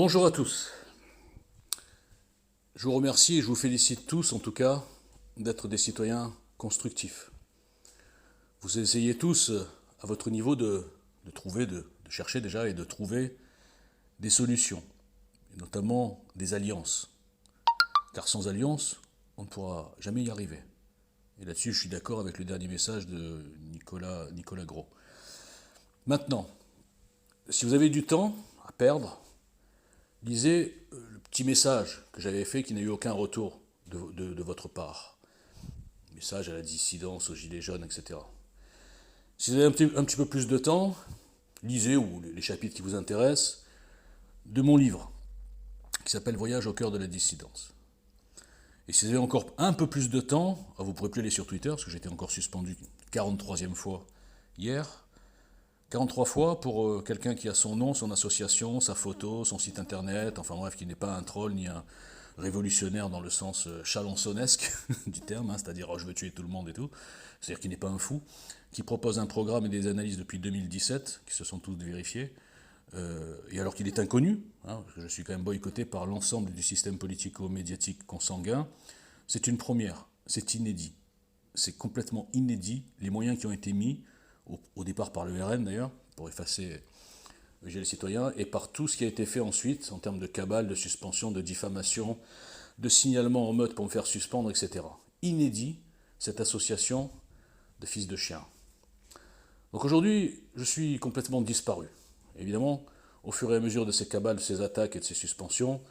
Bonjour à tous. Je vous remercie et je vous félicite tous, en tout cas, d'être des citoyens constructifs. Vous essayez tous, à votre niveau, de trouver, de chercher déjà et de trouver des solutions, et notamment des alliances. Car sans alliance, on ne pourra jamais y arriver. Et là-dessus, je suis d'accord avec le dernier message de Nicolas Gros. Maintenant, si vous avez du temps à perdre, lisez le petit message que j'avais fait qui n'a eu aucun retour de votre part. Message à la dissidence, aux gilets jaunes, etc. Si vous avez un petit peu plus de temps, lisez, ou les chapitres qui vous intéressent, de mon livre, qui s'appelle Voyage au cœur de la dissidence. Et si vous avez encore un peu plus de temps, vous pourrez plus aller sur Twitter, parce que j'étais encore suspendu 43e fois hier. 43 fois pour quelqu'un qui a son nom, son association, sa photo, son site internet, enfin bref, qui n'est pas un troll ni un révolutionnaire dans le sens chalençonnesque du terme, c'est-à-dire je veux tuer tout le monde et tout, c'est-à-dire qui n'est pas un fou, qui propose un programme et des analyses depuis 2017, qui se sont toutes vérifiées, et alors qu'il est inconnu, parce que je suis quand même boycotté par l'ensemble du système politico-médiatique consanguin, c'est une première, c'est inédit, c'est complètement inédit, les moyens qui ont été mis, au départ par le RN d'ailleurs, pour effacer les citoyens, et par tout ce qui a été fait ensuite en termes de cabale, de suspension, de diffamation, de signalement en mode pour me faire suspendre, etc. Inédit, cette association de fils de chiens. Donc aujourd'hui, je suis complètement disparu. Évidemment, au fur et à mesure de ces cabales, de ces attaques et de ces suspensions,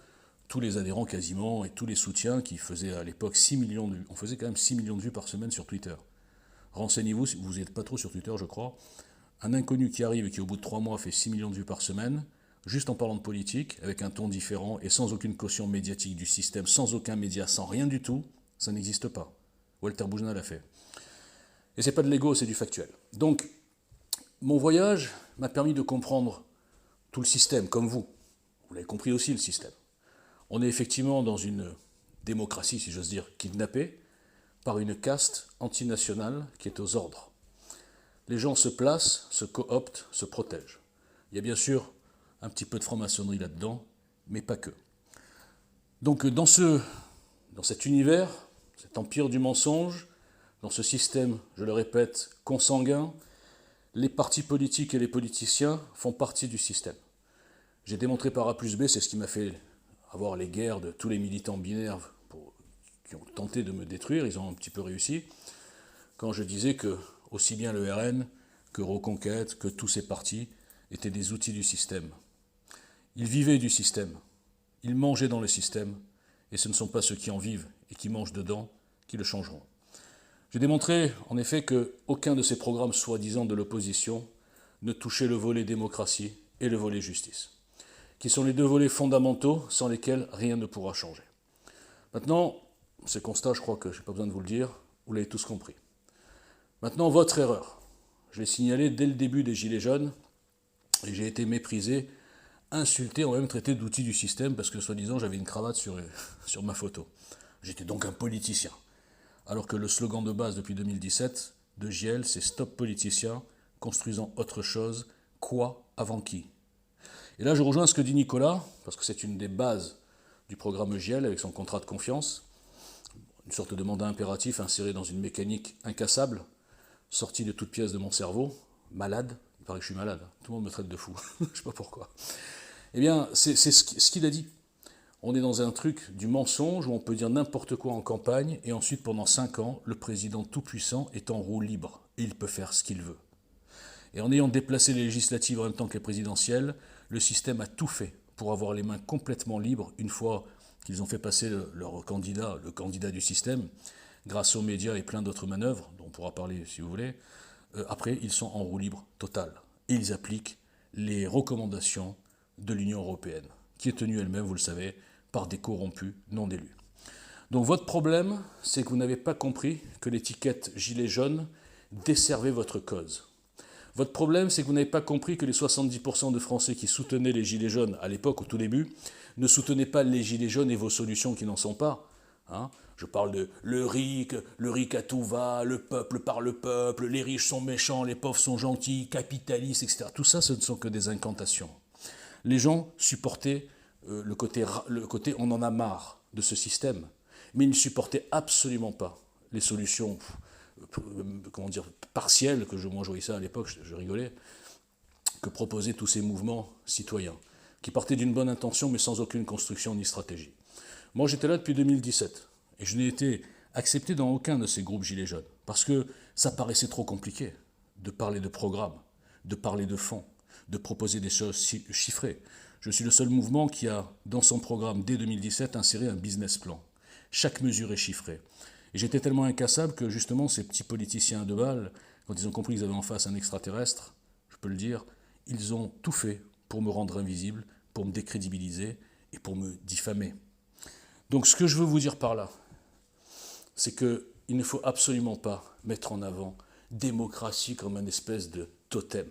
tous les adhérents quasiment et tous les soutiens qui faisaient à l'époque 6 millions de vues, on faisait quand même 6 millions de vues par semaine sur Twitter. Renseignez-vous, si vous n'êtes pas trop sur Twitter, je crois. Un inconnu qui arrive et qui, au bout de 3 mois, fait 6 millions de vues par semaine, juste en parlant de politique, avec un ton différent et sans aucune caution médiatique du système, sans aucun média, sans rien du tout, ça n'existe pas. Walter Boujna l'a fait. Et c'est pas de l'ego, c'est du factuel. Donc, mon voyage m'a permis de comprendre tout le système, comme vous. Vous l'avez compris aussi, le système. On est effectivement dans une démocratie, si j'ose dire, kidnappée, par une caste antinationale qui est aux ordres. Les gens se placent, se cooptent, se protègent. Il y a bien sûr un petit peu de franc-maçonnerie là-dedans, mais pas que. Donc dans cet univers, cet empire du mensonge, dans ce système, je le répète, consanguin, les partis politiques et les politiciens font partie du système. J'ai démontré par A plus B, c'est ce qui m'a fait avoir les guerres de tous les militants binaires qui ont tenté de me détruire, ils ont un petit peu réussi, quand je disais que aussi bien le RN que Reconquête, que tous ces partis étaient des outils du système. Ils vivaient du système, ils mangeaient dans le système, et ce ne sont pas ceux qui en vivent et qui mangent dedans qui le changeront. J'ai démontré en effet qu'aucun de ces programmes soi-disant de l'opposition ne touchait le volet démocratie et le volet justice, qui sont les deux volets fondamentaux sans lesquels rien ne pourra changer. Maintenant, ces constats, je crois que je n'ai pas besoin de vous le dire, vous l'avez tous compris. Maintenant, votre erreur. Je l'ai signalé dès le début des Gilets jaunes, et j'ai été méprisé, insulté, on m'a même traité d'outil du système, parce que soi-disant j'avais une cravate sur ma photo. J'étais donc un politicien. Alors que le slogan de base depuis 2017 de GIEL, c'est « Stop politicien, construisons autre chose, quoi avant qui ?» Et là, je rejoins ce que dit Nicolas, parce que c'est une des bases du programme GIEL avec son contrat de confiance, une sorte de mandat impératif inséré dans une mécanique incassable, sorti de toute pièce de mon cerveau, malade, il paraît que je suis malade, tout le monde me traite de fou, je ne sais pas pourquoi. Eh bien, c'est ce qu'il a dit. On est dans un truc du mensonge où on peut dire n'importe quoi en campagne, et ensuite, pendant 5 ans, le président tout-puissant est en roue libre, et il peut faire ce qu'il veut. Et en ayant déplacé les législatives en même temps que les présidentielles, le système a tout fait pour avoir les mains complètement libres une fois qu'ils ont fait passer leur candidat, le candidat du système, grâce aux médias et plein d'autres manœuvres, dont on pourra parler si vous voulez. Après, ils sont en roue libre totale. Et ils appliquent les recommandations de l'Union européenne, qui est tenue elle-même, vous le savez, par des corrompus non élus. Donc votre problème, c'est que vous n'avez pas compris que l'étiquette gilet jaune desservait votre cause. Votre problème, c'est que vous n'avez pas compris que les 70% de Français qui soutenaient les gilets jaunes à l'époque, au tout début, ne soutenaient pas les gilets jaunes et vos solutions qui n'en sont pas. Je parle de le RIC à tout va, le peuple par le peuple, les riches sont méchants, les pauvres sont gentils, capitalistes, etc. Tout ça, ce ne sont que des incantations. Les gens supportaient le côté on en a marre de ce système, mais ils ne supportaient absolument pas les solutions comment dire, partielles, que moi je voyais ça à l'époque, je rigolais, que proposaient tous ces mouvements citoyens, qui partaient d'une bonne intention mais sans aucune construction ni stratégie. Moi j'étais là depuis 2017, et je n'ai été accepté dans aucun de ces groupes Gilets jaunes, parce que ça paraissait trop compliqué de parler de programme, de parler de fond, de proposer des choses chiffrées. Je suis le seul mouvement qui a, dans son programme dès 2017, inséré un business plan. Chaque mesure est chiffrée. Et j'étais tellement incassable que justement ces petits politiciens de balle, quand ils ont compris qu'ils avaient en face un extraterrestre, je peux le dire, ils ont tout fait pour me rendre invisible, pour me décrédibiliser et pour me diffamer. Donc ce que je veux vous dire par là, c'est qu'il ne faut absolument pas mettre en avant démocratie comme une espèce de totem.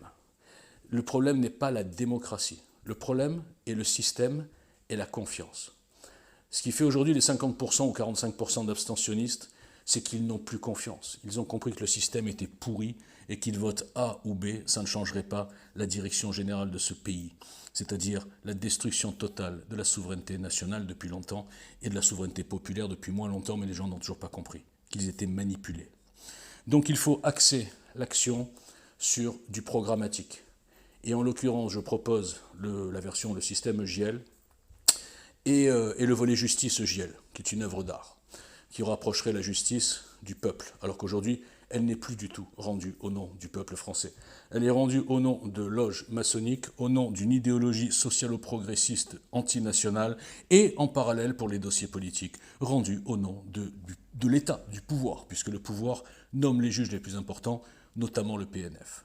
Le problème n'est pas la démocratie. Le problème est le système et la confiance. Ce qui fait aujourd'hui les 50% ou 45% d'abstentionnistes, c'est qu'ils n'ont plus confiance. Ils ont compris que le système était pourri et qu'ils votent A ou B, ça ne changerait pas la direction générale de ce pays. C'est-à-dire la destruction totale de la souveraineté nationale depuis longtemps et de la souveraineté populaire depuis moins longtemps, mais les gens n'ont toujours pas compris qu'ils étaient manipulés. Donc il faut axer l'action sur du programmatique. Et en l'occurrence, je propose la version, le système JL, et le volet justice JL, qui est une œuvre d'art, qui rapprocherait la justice du peuple, alors qu'aujourd'hui, elle n'est plus du tout rendue au nom du peuple français. Elle est rendue au nom de loges maçonniques, au nom d'une idéologie socialo-progressiste antinationale, et en parallèle pour les dossiers politiques, rendue au nom de l'État, du pouvoir, puisque le pouvoir nomme les juges les plus importants, notamment le PNF.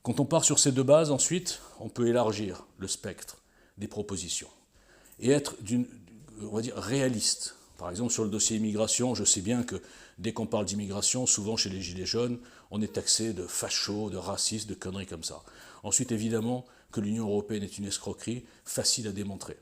Quand on part sur ces deux bases, ensuite, on peut élargir le spectre des propositions et être, on va dire, réaliste. Par exemple, sur le dossier immigration, je sais bien que dès qu'on parle d'immigration, souvent chez les Gilets jaunes, on est taxé de fachos, de racistes, de conneries comme ça. Ensuite, évidemment, que l'Union européenne est une escroquerie, facile à démontrer.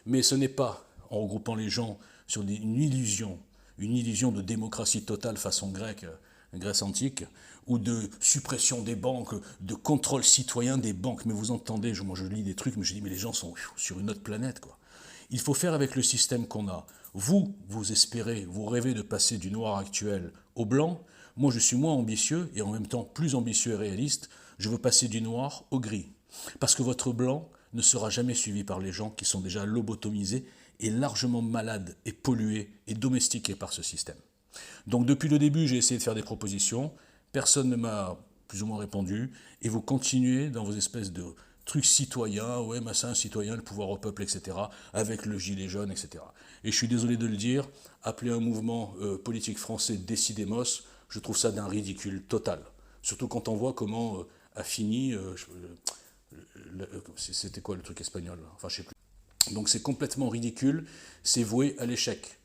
Mais ce n'est pas en regroupant les gens sur une illusion de démocratie totale façon grecque, Grèce antique, ou de suppression des banques, de contrôle citoyen des banques. Mais vous entendez, moi je lis des trucs, mais je dis, mais les gens sont sur une autre planète, quoi. Il faut faire avec le système qu'on a. Vous espérez, vous rêvez de passer du noir actuel au blanc. Moi, je suis moins ambitieux et en même temps plus ambitieux et réaliste. Je veux passer du noir au gris. Parce que votre blanc ne sera jamais suivi par les gens qui sont déjà lobotomisés et largement malades et pollués et domestiqués par ce système. Donc depuis le début, j'ai essayé de faire des propositions. Personne ne m'a plus ou moins répondu. Et vous continuez dans vos espèces de trucs citoyens, ouais, massin, citoyen, le pouvoir au peuple, etc., avec le gilet jaune, etc. Et je suis désolé de le dire, appeler un mouvement politique français Décidemos, je trouve ça d'un ridicule total. Surtout quand on voit comment a fini, c'était quoi le truc espagnol, enfin je sais plus. Donc c'est complètement ridicule, c'est voué à l'échec.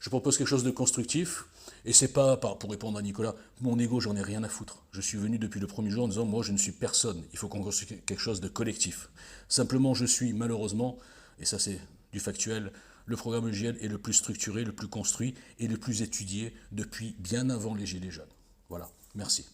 Je propose quelque chose de constructif, et c'est pas, pour répondre à Nicolas, mon ego, j'en ai rien à foutre. Je suis venu depuis le premier jour en disant, moi je ne suis personne, il faut qu'on construise quelque chose de collectif. Simplement, je suis malheureusement, et ça c'est du factuel, le programme EGL est le plus structuré, le plus construit et le plus étudié depuis bien avant les Gilets jaunes. Voilà, merci.